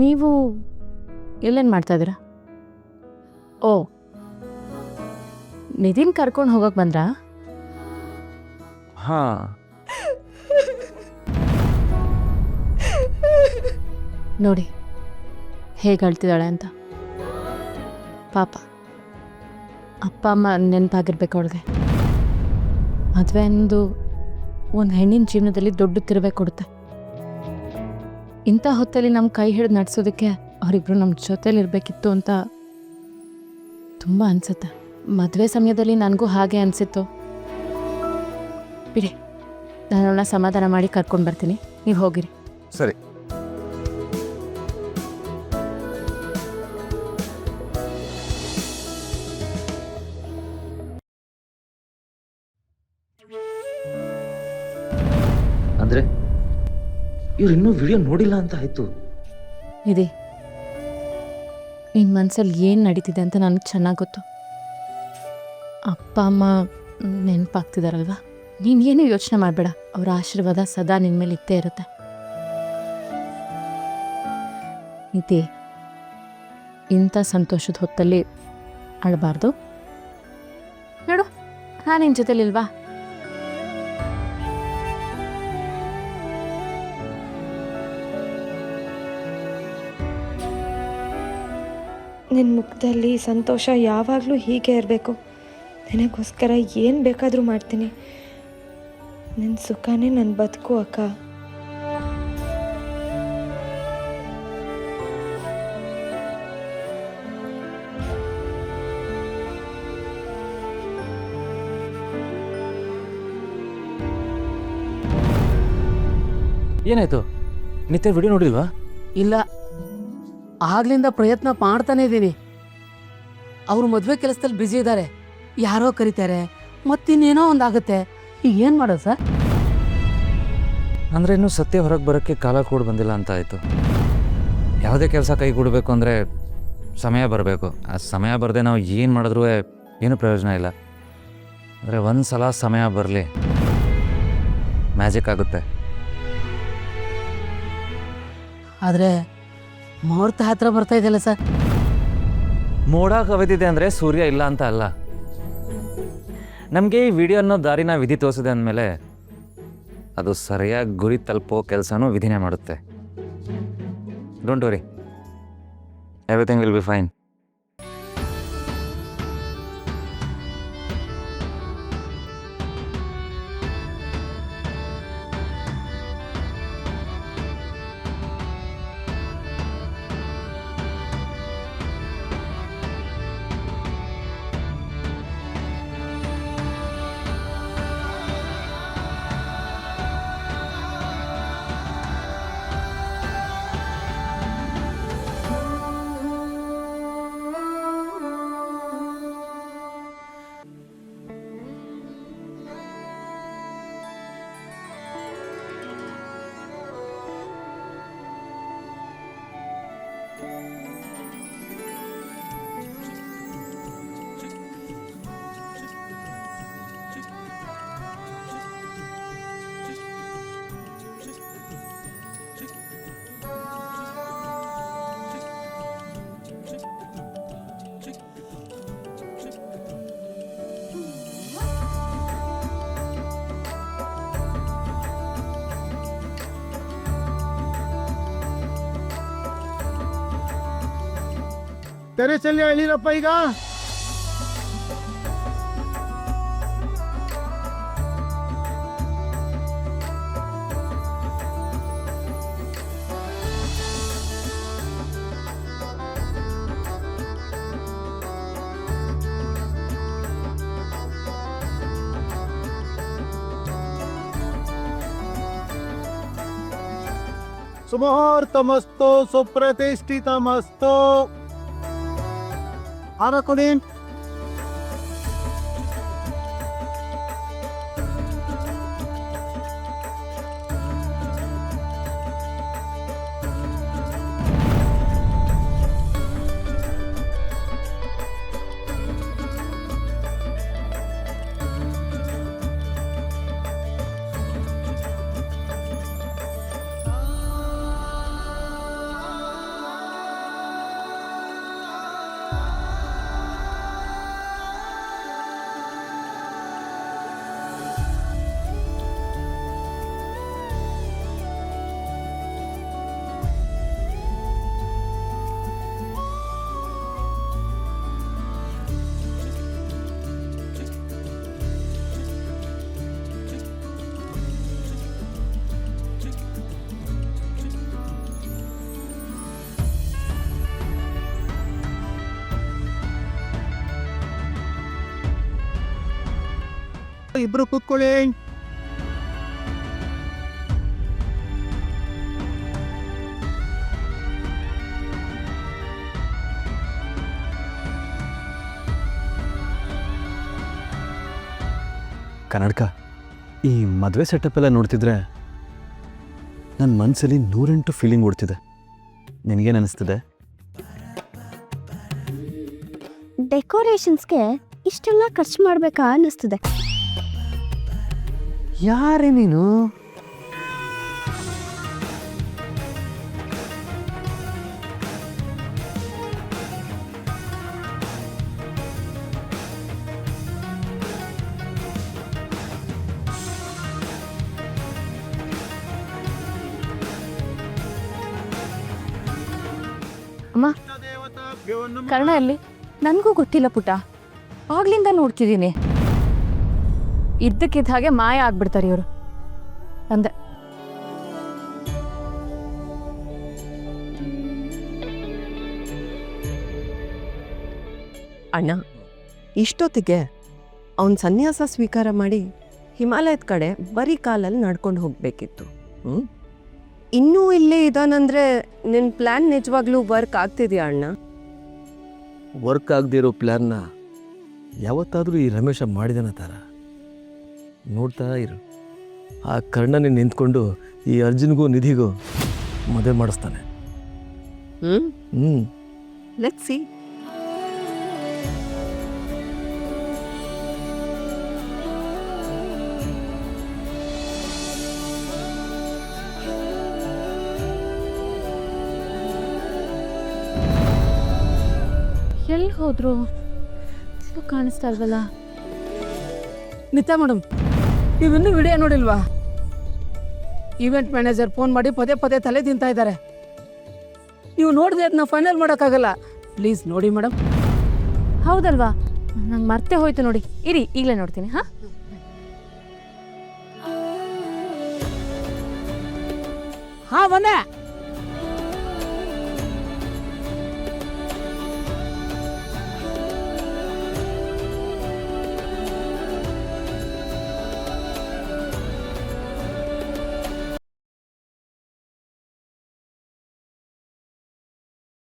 ನೀವು ಎಲ್ಲೇನು ಮಾಡ್ತಾಯಿದ್ದೀರಾ? ಓ, ನಿಧಿನ್ ಕರ್ಕೊಂಡು ಹೋಗೋಕೆ ಬಂದ್ರಾ? ಹಾಂ. ನೋಡಿ ಹೇಗೆ ಅಳ್ತಿದ್ದಾಳೆ ಅಂತ. ಪಾಪ ಅಪ್ಪ ಅಮ್ಮ ನೆನಪಾಗಿರ್ಬೇಕು ಅವಳಿಗೆ. ಮದುವೆ ಅನ್ನೋದು ಒಂದು ಹೆಣ್ಣಿನ ಜೀವನದಲ್ಲಿ ದೊಡ್ಡ ತಿರುವೆ ಕೊಡುತ್ತೆ. ಇಂಥ ಹೊತ್ತಲ್ಲಿ ನಮ್ಮ ಕೈ ಹಿಡಿದು ನಡೆಸೋದಕ್ಕೆ ಅವರಿಬ್ರು ನಮ್ಮ ಜೊತೇಲಿರಬೇಕಿತ್ತು ಅಂತ ತುಂಬ ಅನಿಸುತ್ತೆ. ಮದುವೆ ಸಮಯದಲ್ಲಿ ನನಗೂ ಹಾಗೆ ಅನಿಸಿತ್ತು. ಬಿಡಿ, ನಾನು ಅವಳನ್ನ ಸಮಾಧಾನ ಮಾಡಿ ಕರ್ಕೊಂಡು ಬರ್ತೀನಿ, ನೀವು ಹೋಗಿರಿ. ಸರಿ. ಅಂದರೆ ಇವ್ರು ಇನ್ನೂ ವಿಡಿಯೋ ನೋಡಿಲ್ಲ ಅಂತ ಆಯಿತು. ಇದೆ, ನಿನ್ನ ಮನಸ್ಸಲ್ಲಿ ಏನು ನಡೀತಿದೆ ಅಂತ ನನಗೆ ಚೆನ್ನಾಗಿ ಗೊತ್ತು. ಅಪ್ಪ ಅಮ್ಮ ನೆನಪಾಗ್ತಿದಾರಲ್ವಾ, ನೀನೇನು ಯೋಚನೆ ಮಾಡಬೇಡ. ಅವರ ಆಶೀರ್ವಾದ ಸದಾ ನಿನ್ನ ಮೇಲೆ ಇತ್ತೇ ಇರುತ್ತೆ. ಇದೆ, ಇಂಥ ಸಂತೋಷದ ಹೊತ್ತಲ್ಲಿ ಅಳಬಾರ್ದು. ನೋಡು, ನಾನು ನಿನ್ನ ಜೊತೆಲಿಲ್ವಾ? ನಿನ್ನ ಮುಖದಲ್ಲಿ ಸಂತೋಷ ಯಾವಾಗಲೂ ಹೀಗೆ ಇರಬೇಕು. ನಿನಗೋಸ್ಕರ ಏನು ಬೇಕಾದರೂ ಮಾಡ್ತೀನಿ. ನಿನ್ನ ಸುಖನೇ ನನ್ನ ಬದುಕು ಅಕ್ಕ. ಏನಾಯಿತು? ನಿತ್ಯ ವಿಡಿಯೋ ನೋಡಿಲ್ವಾ? ಇಲ್ಲ, ಆಗ್ಲಿಂದ ಪ್ರಯತ್ನ ಮಾಡ್ತಾನೆ ಇದ್ದೀನಿ. ಅವರು ಮದುವೆ ಕೆಲಸದಲ್ಲಿ ಬ್ಯುಸಿ ಇದ್ದಾರೆ, ಯಾರೋ ಕರೀತಾರೆ, ಮತ್ತಿನ್ನೇನೋ ಒಂದಾಗುತ್ತೆ. ಈಗ ಏನು ಮಾಡೋದು ಸರ್? ಅಂದರೆ ಇನ್ನೂ ಸತ್ಯ ಹೊರಗೆ ಬರೋಕ್ಕೆ ಕಾಲ ಕೂಡ ಬಂದಿಲ್ಲ ಅಂತ ಆಯಿತು. ಯಾವುದೇ ಕೆಲಸ ಕೈಗೂಡಬೇಕು ಅಂದರೆ ಸಮಯ ಬರಬೇಕು. ಆ ಸಮಯ ಬರದೆ ನಾವು ಏನು ಮಾಡಿದ್ರೂ ಏನೂ ಪ್ರಯೋಜನ ಇಲ್ಲ. ಅಂದರೆ ಒಂದು ಸಲ ಸಮಯ ಬರಲಿ, ಮ್ಯಾಜಿಕ್ ಆಗುತ್ತೆ. ಆದರೆ ಮುಹೂರ್ತ ಹತ್ರ ಬರ್ತಾ ಇದೆಯಲ್ಲ ಸರ್. ಮೋಡ ಕವಿದಿದೆ ಅಂದರೆ ಸೂರ್ಯ ಇಲ್ಲ ಅಂತ ಅಲ್ಲ. ನಮಗೆ ಈ ವಿಡಿಯೋ ಅನ್ನೋ ದಾರಿನ ವಿಧಿ ತೋರಿಸಿದೆ ಅಂದಮೇಲೆ ಅದು ಸರಿಯಾಗಿ ಗುರಿ ತಲುಪೋ ಕೆಲಸನೂ ವಿಧಿನೇ ಮಾಡುತ್ತೆ. Don't worry, everything will be fine. ತೆರೆಸಲ್ಲಿ ಹೇಳಿರಪ್ಪ ಈಗ. ಸುಮುಹೂರ್ತಮಸ್ತು ಸುಪ್ರತಿಷ್ಠಿತಮಸ್ತು. ಆರಕೊಡೇನ್ ಇಬ್ರು ಕೂತ್ಕೊಳ್ಳಿ. ಕನ್ನಡಕ, ಈ ಮದುವೆ ಸೆಟಪ್ ಎಲ್ಲ ನೋಡ್ತಿದ್ರೆ ನನ್ನ ಮನಸ್ಸಲ್ಲಿ 108 ಫೀಲಿಂಗ್ ಓಡ್ತಿದೆ. ನಿನಗೇನು ಅನಿಸ್ತಿದೆ? ಡೆಕೋರೇಷನ್ಸ್ಗೆ ಇಷ್ಟೆಲ್ಲ ಖರ್ಚು ಮಾಡಬೇಕಾ ಅನ್ನಿಸ್ತಿದೆ. ಯಾರೇ ನೀನು? ಅಮ್ಮ, ಕರ್ಣ ಎಲ್ಲಿ? ನನಗೂ ಗೊತ್ತಿಲ್ಲ ಪುಟ್ಟ, ಆಗ್ಲಿಂದ ನೋಡ್ತಿದ್ದೀನಿ. ಇದ್ದಕ್ಕಿದ್ದ ಹಾಗೆ ಮಾಯ ಆಗ್ಬಿಡ್ತಾರೆ ಇವರು ಅಂದೆ. ಅಣ್ಣ, ಇಷ್ಟೊತ್ತಿಗೆ ಅವನ ಸನ್ಯಾಸ ಸ್ವೀಕಾರ ಮಾಡಿ ಹಿಮಾಲಯದ ಕಡೆ ಬರೀ ಕಾಲಲ್ಲಿ ನಡ್ಕೊಂಡು ಹೋಗ್ಬೇಕಿತ್ತು. ಇನ್ನೂ ಇಲ್ಲೇ ಇದಾನಂದ್ರೆ ನಿನ್ನ ಪ್ಲ್ಯಾನ್ ನಿಜವಾಗ್ಲೂ ವರ್ಕ್ ಆಗ್ತಿದ್ಯಾ ಅಣ್ಣ? ವರ್ಕ್ ಆಗದಿರೋ ಪ್ಲ್ಯಾನ್ನ ಯಾವತ್ತಾದರೂ ಈ ರಮೇಶ ಮಾಡಿದಾನ ತಾರ? ನೋಡ್ತಾ ಇರು, ಆ ಕರ್ಣನೇ ನಿಂತ್ಕೊಂಡು ಈ ಅರ್ಜುನ್ಗೂ ನಿಧಿಗೂ ಮದುವೆ ಮಾಡಿಸ್ತಾನೆ. Let's see. ಎಲ್ಲಿ ಹೋದ್ರು? ಕಾಣಿಸ್ತಾ ಇಲ್ವಲ್ಲ. ನಿತ್ಯ ಮೇಡಮ್, ನೀವಿನ್ನೂ ವಿಡಿಯೋ ನೋಡಿಲ್ವಾ? ಈವೆಂಟ್ ಮ್ಯಾನೇಜರ್ ಫೋನ್ ಮಾಡಿ ಪದೇ ಪದೇ ತಲೆ ತಿಂತಾ ಇದ್ದಾರೆ. ನೀವು ನೋಡಿದೆ ಅದನ್ನ ಫೈನಲ್ ಮಾಡೋಕ್ಕಾಗಲ್ಲ. ಪ್ಲೀಸ್ ನೋಡಿ ಮೇಡಮ್. ಹೌದಲ್ವಾ, ನಂಗೆ ಮರ್ತೇ ಹೋಯ್ತು ನೋಡಿ. ಇರಿ, ಈಗಲೇ ನೋಡ್ತೀನಿ. ಹಾಂ ಬಂದೆ.